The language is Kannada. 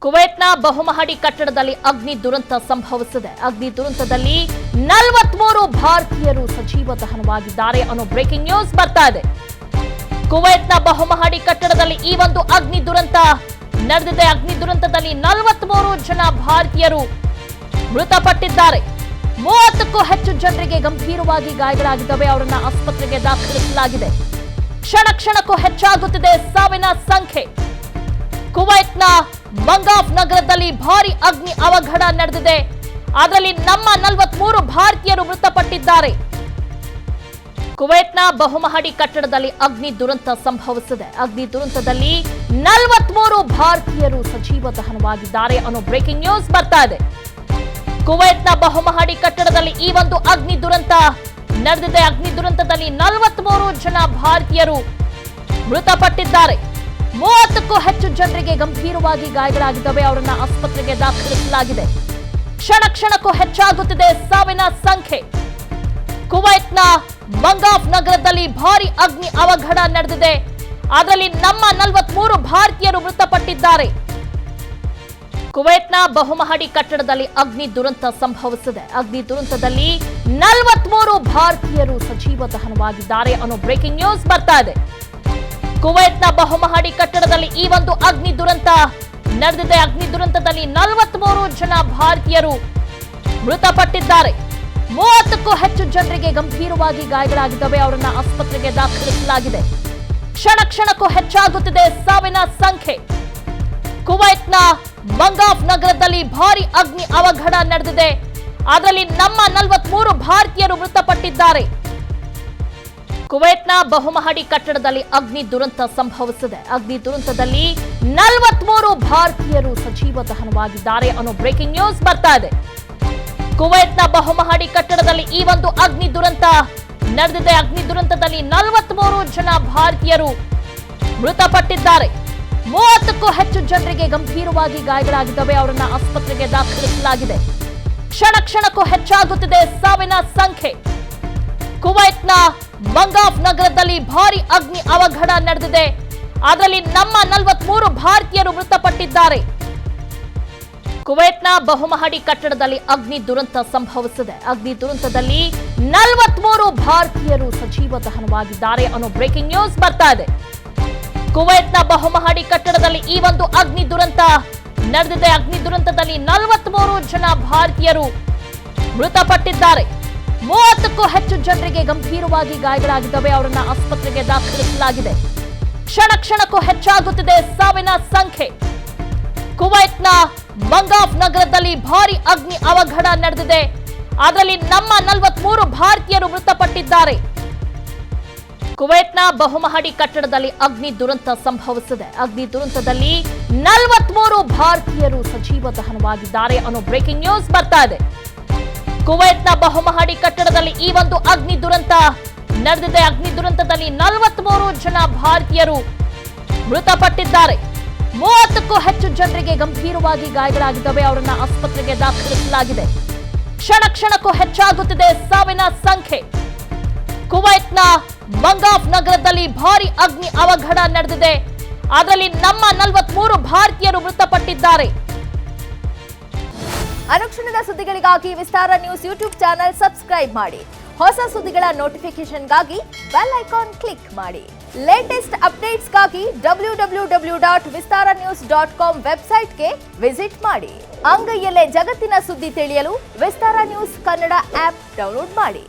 ಕುವೈತ್ನ ಬಹುಮಹಡಿ ಕಟ್ಟಡದಲ್ಲಿ ಅಗ್ನಿ ದುರಂತ ಸಂಭವಿಸಿದೆ. ಅಗ್ನಿ ದುರಂತದಲ್ಲಿ 43 ಭಾರತೀಯರು ಸಜೀವ ದಹನವಾಗಿದ್ದಾರೆ ಅನ್ನೋ ಬ್ರೇಕಿಂಗ್ ನ್ಯೂಸ್ ಬರ್ತಾ ಇದೆ. ಕುವೈತ್ನ ಬಹುಮಹಡಿ ಕಟ್ಟಡದಲ್ಲಿ ಈ ಒಂದು ಅಗ್ನಿ ದುರಂತ ನಡೆದಿದೆ. ಅಗ್ನಿ ದುರಂತದಲ್ಲಿ 43 ಜನ ಭಾರತೀಯರು ಮೃತಪಟ್ಟಿದ್ದಾರೆ. 30ಕ್ಕೂ ಹೆಚ್ಚು ಜನರಿಗೆ ಗಂಭೀರವಾಗಿ ಗಾಯಗಳಾಗಿದ್ದಾವೆ. ಅವರನ್ನ ಆಸ್ಪತ್ರೆಗೆ ದಾಖಲಿಸಲಾಗಿದೆ. ಕ್ಷಣಕ್ಕೂ ಹೆಚ್ಚಾಗುತ್ತಿದೆ ಸಾವಿನ ಸಂಖ್ಯೆ. ಕುವೈತ್ನ ಮಂಗಾಫ್ ನಗರದಲ್ಲಿ ಭಾರಿ ಅಗ್ನಿ ಅವಘಡ ನಡೆದಿದೆ. ಅದರಲ್ಲಿ ನಮ್ಮ 43 ಭಾರತೀಯರು ಮೃತಪಟ್ಟಿದ್ದಾರೆ. ಕುವೈತ್ನ ಬಹುಮಹಡಿ ಕಟ್ಟಡದಲ್ಲಿ ಅಗ್ನಿ ದುರಂತ ಸಂಭವಿಸಿದೆ. ಅಗ್ನಿ ದುರಂತದಲ್ಲಿ 43 ಭಾರತೀಯರು ಸಜೀವ ದಹನವಾಗಿದ್ದಾರೆ ಅನ್ನೋ ಬ್ರೇಕಿಂಗ್ ನ್ಯೂಸ್ ಬರ್ತಾ ಇದೆ. ಕುವೈತ್ನ ಬಹುಮಹಡಿ ಕಟ್ಟಡದಲ್ಲಿ ಈ ಒಂದು ಅಗ್ನಿ ದುರಂತ ನಡೆದಿದೆ. ಅಗ್ನಿ ದುರಂತದಲ್ಲಿ 43 ಜನ ಭಾರತೀಯರು ಮೃತಪಟ್ಟಿದ್ದಾರೆ. 30ಕ್ಕೂ ಹೆಚ್ಚು ಜನರಿಗೆ ಗಂಭೀರವಾಗಿ ಗಾಯಗಳಾಗಿದ್ದಾವೆ. ಅವರನ್ನ ಆಸ್ಪತ್ರೆಗೆ ದಾಖಲಿಸಲಾಗಿದೆ. ಕ್ಷಣಕ್ಕೂ ಹೆಚ್ಚಾಗುತ್ತಿದೆ ಸಾವಿನ ಸಂಖ್ಯೆ. ಕುವೈತ್ನ ಮಂಗಾಫ್ ನಗರದಲ್ಲಿ ಭಾರಿ ಅಗ್ನಿ ಅವಘಡ ನಡೆದಿದೆ. ಅದರಲ್ಲಿ ನಮ್ಮ 43 ಭಾರತೀಯರು ಮೃತಪಟ್ಟಿದ್ದಾರೆ. ಕುವೈತ್ನ ಬಹುಮಹಡಿ ಕಟ್ಟಡದಲ್ಲಿ ಅಗ್ನಿ ದುರಂತ ಸಂಭವಿಸಿದೆ. ಅಗ್ನಿ ದುರಂತದಲ್ಲಿ 43 ಭಾರತೀಯರು ಸಜೀವ ದಹನವಾಗಿದ್ದಾರೆ ಅನ್ನೋ ಬ್ರೇಕಿಂಗ್ ನ್ಯೂಸ್ ಬರ್ತಾ ಇದೆ. ಕುವೈತ್ನ ಬಹುಮಹಡಿ ಕಟ್ಟಡದಲ್ಲಿ ಈ ಒಂದು ಅಗ್ನಿ ದುರಂತ ನಡೆದಿದೆ. ಅಗ್ನಿ ದುರಂತದಲ್ಲಿ 43 ಜನ ಭಾರತೀಯರು ಮೃತಪಟ್ಟಿದ್ದಾರೆ. 30ಕ್ಕೂ ಹೆಚ್ಚು ಜನರಿಗೆ ಗಂಭೀರವಾಗಿ ಗಾಯಗಳಾಗಿದ್ದಾವೆ. ಅವರನ್ನ ಆಸ್ಪತ್ರೆಗೆ ದಾಖಲಿಸಲಾಗಿದೆ. ಕ್ಷಣಕ್ಕೂ ಹೆಚ್ಚಾಗುತ್ತಿದೆ ಸಾವಿನ ಸಂಖ್ಯೆ. ಕುವೈತ್ನ ಮಂಗಾಫ್ ನಗರದಲ್ಲಿ ಭಾರಿ ಅಗ್ನಿ ಅವಘಡ ನಡೆದಿದೆ. ಅದರಲ್ಲಿ ನಮ್ಮ 43 ಭಾರತೀಯರು ಮೃತಪಟ್ಟಿದ್ದಾರೆ. ಕುವೈತ್ನ ಬಹುಮಹಡಿ ಕಟ್ಟಡದಲ್ಲಿ ಅಗ್ನಿ ದುರಂತ ಸಂಭವಿಸಿದೆ. ಅಗ್ನಿ ದುರಂತದಲ್ಲಿ 43 ಭಾರತೀಯರು ಸಜೀವ ದಹನವಾಗಿದ್ದಾರೆ ಅನ್ನೋ ಬ್ರೇಕಿಂಗ್ ನ್ಯೂಸ್ ಬರ್ತಾ ಇದೆ. ಕುವೈತ್ನ ಬಹುಮಹಡಿ ಕಟ್ಟಡದಲ್ಲಿ ಈ ಒಂದು ಅಗ್ನಿ ದುರಂತ ನಡೆದಿದೆ. ಅಗ್ನಿ ದುರಂತದಲ್ಲಿ 43 ಜನ ಭಾರತೀಯರು ಮೃತಪಟ್ಟಿದ್ದಾರೆ. 30ಕ್ಕೂ ಹೆಚ್ಚು ಜನರಿಗೆ ಗಂಭೀರವಾಗಿ ಗಾಯಗಳಾಗಿದ್ದಾವೆ. ಅವರನ್ನ ಆಸ್ಪತ್ರೆಗೆ ದಾಖಲಿಸಲಾಗಿದೆ. ಕ್ಷಣಕ್ಕೂ ಹೆಚ್ಚಾಗುತ್ತಿದೆ ಸಾವಿನ ಸಂಖ್ಯೆ. ಕುವೈತ್ನ ಮಂಗಾಫ್ ನಗರದಲ್ಲಿ ಭಾರಿ ಅಗ್ನಿ ಅವಘಡ ನಡೆದಿದೆ. ಅದರಲ್ಲಿ ನಮ್ಮ 43 ಭಾರತೀಯರು ಮೃತಪಟ್ಟಿದ್ದಾರೆ. ಕುವೈತ್ನ ಬಹುಮಹಡಿ ಕಟ್ಟಡದಲ್ಲಿ ಅಗ್ನಿ ದುರಂತ ಸಂಭವಿಸಿದೆ. ಅಗ್ನಿ ದುರಂತದಲ್ಲಿ 43 ಭಾರತೀಯರು ಸಜೀವ ದಹನವಾಗಿದ್ದಾರೆ ಅನ್ನೋ ಬ್ರೇಕಿಂಗ್ ನ್ಯೂಸ್ ಬರ್ತಾ ಇದೆ. ಕುವೈತ್ನ ಬಹುಮಹಡಿ ಕಟ್ಟಡದಲ್ಲಿ ಈ ಒಂದು ಅಗ್ನಿ ದುರಂತ ನಡೆದಿದೆ. ಅಗ್ನಿ ದುರಂತದಲ್ಲಿ 43 ಜನ ಭಾರತೀಯರು ಮೃತಪಟ್ಟಿದ್ದಾರೆ. 30ಕ್ಕೂ ಹೆಚ್ಚು ಜನರಿಗೆ ಗಂಭೀರವಾಗಿ ಗಾಯಗಳಾಗಿದ್ದಾವೆ. ಅವರನ್ನ ಆಸ್ಪತ್ರೆಗೆ ದಾಖಲಿಸಲಾಗಿದೆ. ಕ್ಷಣಕ್ಕೂ ಹೆಚ್ಚಾಗುತ್ತಿದೆ ಸಾವಿನ ಸಂಖ್ಯೆ. ಕುವೈತ್ನ ಮಂಗಾಫ್ ನಗರದಲ್ಲಿ ಭಾರಿ ಅಗ್ನಿ ಅವಘಡ ನಡೆದಿದೆ. ಅದರಲ್ಲಿ ನಮ್ಮ 43 ಭಾರತೀಯರು ಮೃತಪಟ್ಟಿದ್ದಾರೆ. ಕುವೈತ್ನ ಬಹುಮಹಡಿ ಕಟ್ಟಡದಲ್ಲಿ ಅಗ್ನಿ ದುರಂತ ಸಂಭವಿಸಿದೆ. ಅಗ್ನಿ ದುರಂತದಲ್ಲಿ 43 ಭಾರತೀಯರು ಸಜೀವ ದಹನವಾಗಿದ್ದಾರೆ ಅನ್ನೋ ಬ್ರೇಕಿಂಗ್ ನ್ಯೂಸ್ ಬರ್ತಾ ಇದೆ. ಕುವೈತ್ನ ಬಹುಮಹಡಿ ಕಟ್ಟಡದಲ್ಲಿ ಈ ಒಂದು ಅಗ್ನಿ ದುರಂತ ನಡೆದಿದೆ. ಅಗ್ನಿ ದುರಂತದಲ್ಲಿ 43 ಜನ ಭಾರತೀಯರು ಮೃತಪಟ್ಟಿದ್ದಾರೆ. 30ಕ್ಕೂ ಹೆಚ್ಚು ಜನರಿಗೆ ಗಂಭೀರವಾಗಿ ಗಾಯಗಳಾಗಿದ್ದಾವೆ. ಅವರನ್ನ ಆಸ್ಪತ್ರೆಗೆ ದಾಖಲಿಸಲಾಗಿದೆ. ಕ್ಷಣಕ್ಕೂ ಹೆಚ್ಚಾಗುತ್ತಿದೆ ಸಾವಿನ ಸಂಖ್ಯೆ. ಕುವೈತ್ನ ಮಂಗಾಫ್ ನಗರದಲ್ಲಿ ಭಾರಿ ಅಗ್ನಿ ಅವಘಡ ನಡೆದಿದೆ. ಅದರಲ್ಲಿ ನಮ್ಮ 43 ಭಾರತೀಯರು ಮೃತಪಟ್ಟಿದ್ದಾರೆ. ಅನುಕ್ಷಣದ ಸುದ್ದಿಗಳಿಗಾಗಿ ವಿಸ್ತಾರ ನ್ಯೂಸ್ ಯೂಟ್ಯೂಬ್ ಚಾನೆಲ್ ಸಬ್ಸ್ಕ್ರೈಬ್ ಮಾಡಿ. ಹೊಸ ಸುದ್ದಿಗಳ ನೋಟಿಫಿಕೇಶನ್ಗಾಗಿ ಬೆಲ್ ಐಕಾನ್ ಕ್ಲಿಕ್ ಮಾಡಿ. ಲೇಟೆಸ್ಟ್ ಅಪ್ಡೇಟ್ಸ್ಗಾಗಿ www.vistaranews.com ವೆಬ್ಸೈಟ್ಗೆ ವಿಸಿಟ್ ಮಾಡಿ. ಅಂಗೈಯಲ್ಲೇ ಜಗತ್ತಿನ ಸುದ್ದಿ ತಿಳಿಯಲು ವಿಸ್ತಾರ ನ್ಯೂಸ್ ಕನ್ನಡ ಆಪ್ ಡೌನ್ಲೋಡ್ ಮಾಡಿ.